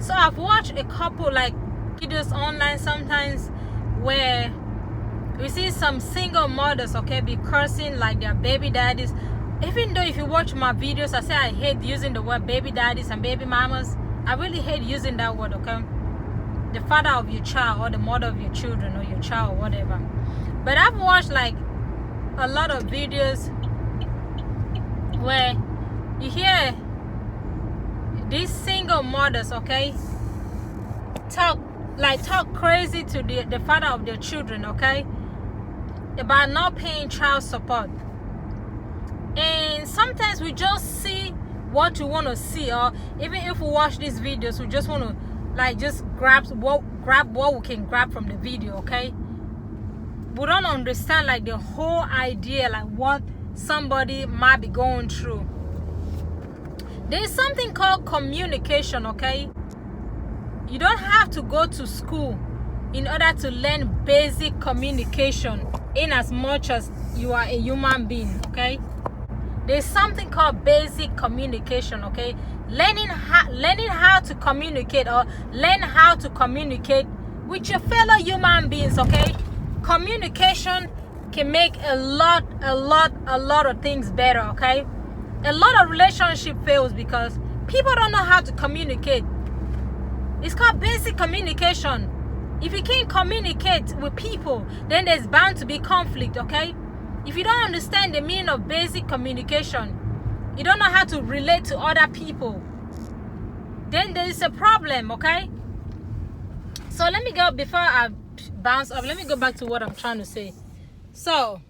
So I've watched a couple like videos online sometimes where we see some single mothers, okay, be cursing like their baby daddies. Even though if you watch my videos, I say I hate using the word baby daddies and baby mamas. I really hate using that word, okay? The father of your child or the mother of your children or your child or whatever. But I've watched like a lot of videos where you hear these single mothers, okay, talk crazy to the father of their children, okay, about not paying child support. And sometimes we just see what we want to see, or even if we watch these videos, we just want to like just grab what we can grab from the video, okay? We don't understand like the whole idea, like what somebody might be going through. There's something called communication, okay? You don't have to go to school in order to learn basic communication in as much as you are a human being, okay? There's something called basic communication, okay? Learning how to communicate, or learn how to communicate with your fellow human beings, okay? Communication can make a lot of things better, okay? A lot of relationship fails because people don't know how to communicate. It's called basic communication. If you can't communicate with people, then there's bound to be conflict, okay? If you don't understand the meaning of basic communication, you don't know how to relate to other people, then there is a problem, okay? So let me go, before I bounce up, let me go back to what I'm trying to say. So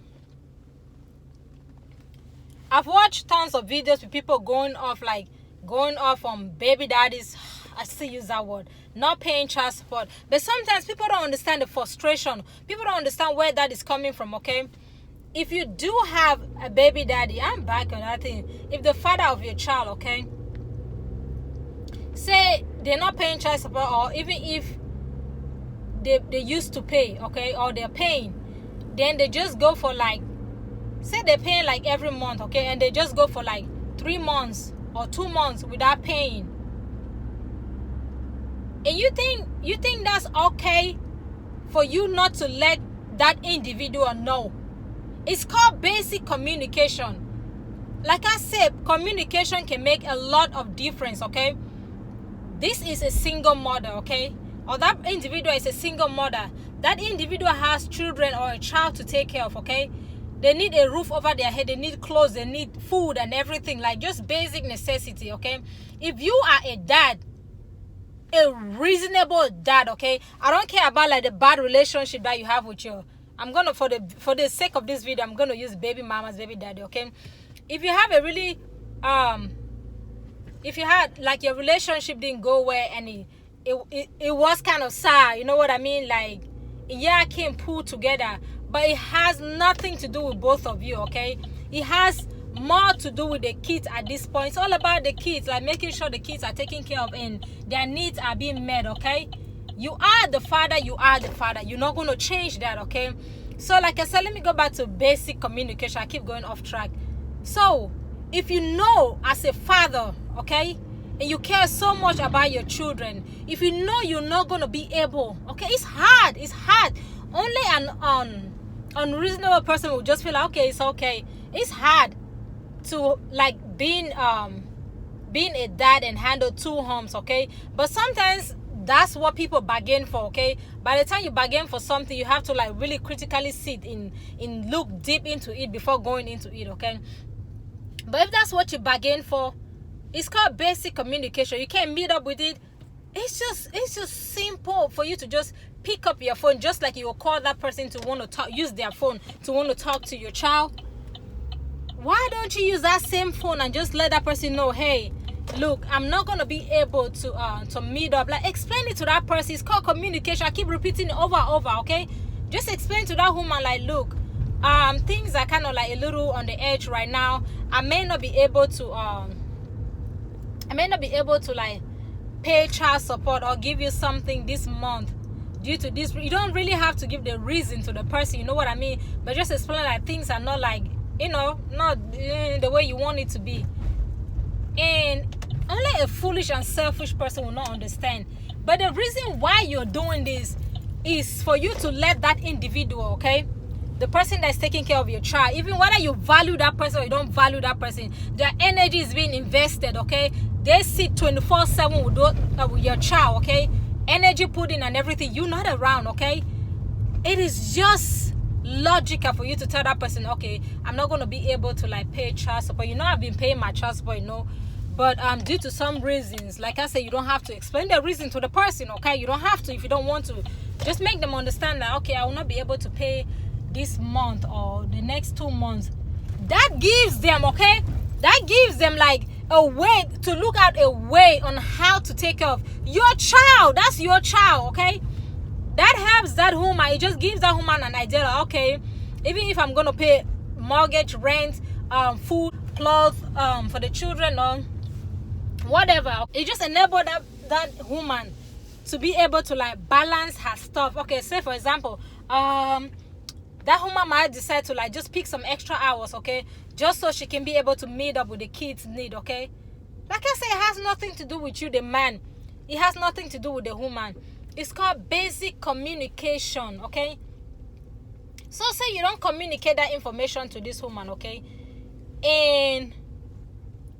I've watched tons of videos with people going off on baby daddies. I still use that word, not paying child support. But sometimes people don't understand the frustration. People don't understand where that is coming from, okay? If you do have a baby daddy, I'm back on that thing. If the father of your child, okay, say they're not paying child support, or even if they used to pay, okay, or they're paying, then they just go for like, say they're paying like every month, okay, and they just go for like 3 months or 2 months without paying. And you think that's okay for you not to let that individual know? It's called basic communication. Like I said, communication can make a lot of difference, okay? This is a single mother, okay? Or that individual is a single mother. That individual has children or a child to take care of, okay? They need a roof over their head. They need clothes. They need food and everything. Like just basic necessity, okay? If you are a dad, a reasonable dad, okay? I don't care about like the bad relationship that you have with your... I'm gonna, for the sake of this video, I'm gonna use baby mamas, baby daddy, okay? If you have a really if you had like your relationship didn't go well and it was kind of sad, you know what I mean? Like, yeah, came pulled together, but it has nothing to do with both of you, okay? It has more to do with the kids at this point. It's all about the kids, like making sure the kids are taken care of and their needs are being met, okay? You are the father, you are the father. You're not going to change that, okay? So like I said, let me go back to basic communication. I keep going off track. So if you know as a father, okay, and you care so much about your children, if you know you're not going to be able, okay, it's hard. Only an unreasonable person will just feel like, okay, it's okay. It's hard to like being a dad and handle 2 homes, okay? But sometimes that's what people bargain for, okay? By the time you bargain for something, you have to like really critically sit in look deep into it before going into it, okay? But if that's what you bargain for, it's called basic communication. You can't meet up with it. It's just simple for you to just pick up your phone, just like you will call that person to want to talk, use their phone to want to talk to your child. Why don't you use that same phone and just let that person know, hey, look, I'm not going to be able to meet up. Like, explain it to that person. It's called communication. I keep repeating it over and over, okay? Just explain to that woman, like, look, things are kind of like a little on the edge right now. I may not be able to like pay child support or give you something this month due to this. You don't really have to give the reason to the person, you know what I mean? But just explain that things are not like, you know, not the way you want it to be. And Only a foolish and selfish person will not understand. But the reason why you're doing this is for you to let that individual, okay, the person that's taking care of your child, even whether you value that person or you don't value that person, their energy is being invested, okay? They sit 24/7 with your child, okay? Energy put in and everything. You're not around, okay? It is just logical for you to tell that person, okay, I'm not going to be able to like pay child support. You know, I've been paying my child support, you know, but due to some reasons, like I said, you don't have to explain the reason to the person, okay? You don't have to if you don't want to. Just make them understand that, okay, I will not be able to pay this month or the next 2 months. That gives them, okay, that gives them like a way to look at a way on how to take care of your child. That's your child, okay? That helps that woman. It just gives that woman an idea like, okay, even if I'm going to pay mortgage, rent, food, clothes for the children or whatever, it just enables that woman to be able to like balance her stuff. Okay, say for example, that woman might decide to like just pick some extra hours, okay, just so she can be able to meet up with the kids' need, okay? Like I say, it has nothing to do with you, the man. It has nothing to do with the woman. It's called basic communication, okay? So say you don't communicate that information to this woman, okay? And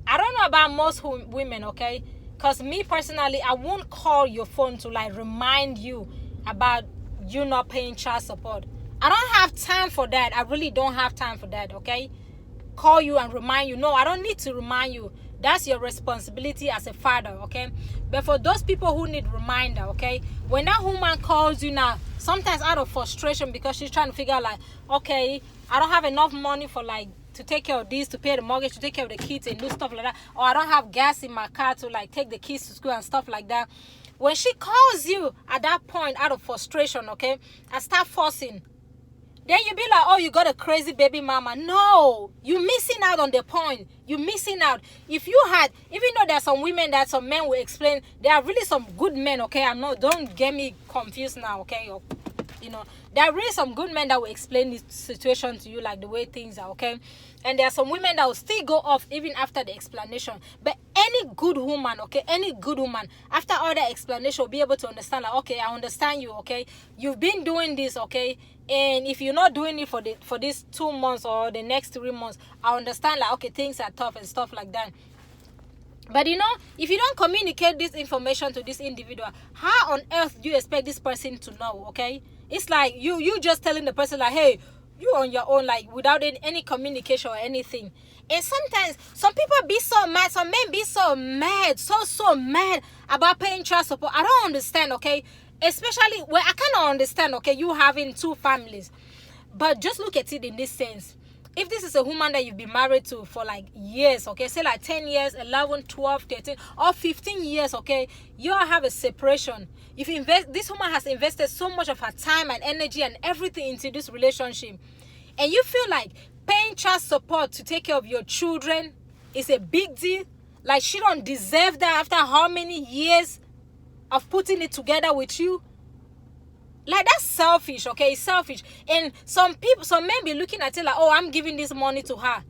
I don't know about most women, okay? Because me personally, I won't call your phone to like remind you about you not paying child support. I don't have time for that. I really don't have time for that, okay? Call you and remind you. No, I don't need to remind you. That's your responsibility as a father, okay? But for those people who need reminder, okay, when that woman calls you now, sometimes out of frustration because she's trying to figure out like, okay, I don't have enough money for like to take care of this, to pay the mortgage, to take care of the kids and do stuff like that, or I don't have gas in my car to like take the kids to school and stuff like that. When she calls you at that point out of frustration, okay, and start forcing, then you be like, oh, you got a crazy baby mama. No, you're missing out on the point. You're missing out. If you had, even though there are some women that some men will explain, there are really some good men, okay? Don't get me confused now, okay? Or, you know, there are really some good men that will explain this situation to you, like the way things are, okay? And there are some women that will still go off even after the explanation. But any good woman, okay, any good woman, after all the explanation, will be able to understand, like, okay, I understand you, okay? You've been doing this, okay? And if you're not doing it for these 2 months or the next 3 months, I understand, like, okay, things are tough and stuff like that. But you know, if you don't communicate this information to this individual, how on earth do you expect this person to know, okay? It's like you just telling the person like, hey, you on your own, like without any communication or anything. And sometimes some people be so mad, some men be so mad, so mad about paying child support. I don't understand, okay? Especially, well, I cannot understand, okay, you having 2 families. But just look at it in this sense. If this is a woman that you've been married to for like years, okay, say like 10 years, 11, 12, 13, or 15 years, okay, you all have a separation. If you invest, this woman has invested so much of her time and energy and everything into this relationship, and you feel like paying child support to take care of your children is a big deal, like she don't deserve that after how many years of putting it together with you? Like, that's selfish, okay? It's selfish. And some men be looking at it like, oh, I'm giving this money to her.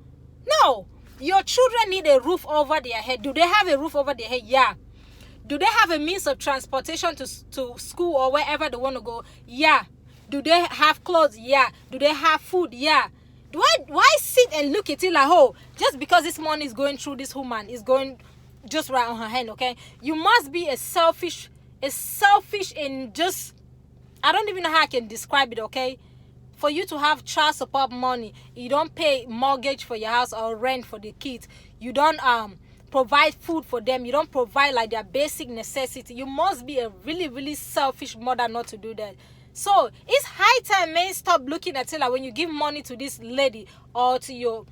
No. Your children need a roof over their head. Do they have a roof over their head? Yeah. Do they have a means of transportation to school or wherever they want to go? Yeah. Do they have clothes? Yeah. Do they have food? Yeah. Why sit and look at it like, oh, just because this money is going through this woman, is going just right on her hand, okay? You must be a selfish and just, I don't even know how I can describe it, okay? For you to have child support money, you don't pay mortgage for your house or rent for the kids. You don't provide food for them. You don't provide like their basic necessity. You must be a really, really selfish mother not to do that. So it's high time men stop looking at it like when you give money to this lady or to your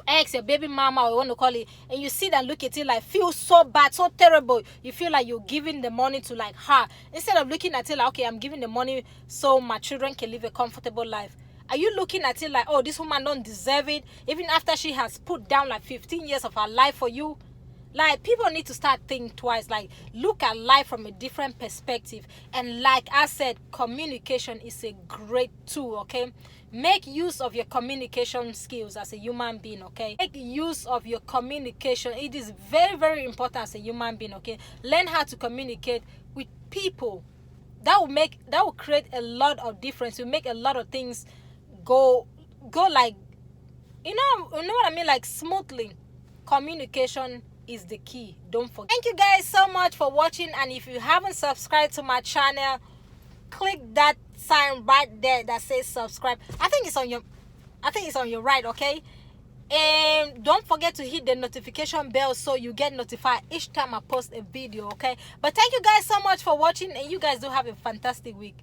ex, your baby mama, or you want to call it, and you sit and look at it like, feel so bad, so terrible. You feel like you're giving the money to like her, instead of looking at it like, okay, I'm giving the money so my children can live a comfortable life. Are you looking at it like, oh, this woman don't deserve it, even after she has put down like 15 years of her life for you? Like, people need to start thinking twice, like look at life from a different perspective. And like I said, communication is a great tool, okay? Make use of your communication skills as a human being, okay? Make use of your communication. It is very, very important as a human being, okay? Learn how to communicate with people. That will create a lot of difference. It will make a lot of things go like, you know what I mean, like smoothly. Communication is the key. Don't forget. Thank you guys so much for watching, and if you haven't subscribed to my channel, click that sign right there that says subscribe. I think it's on your right, okay? And don't forget to hit the notification bell so you get notified each time I post a video, okay? But thank you guys so much for watching, and you guys do have a fantastic week.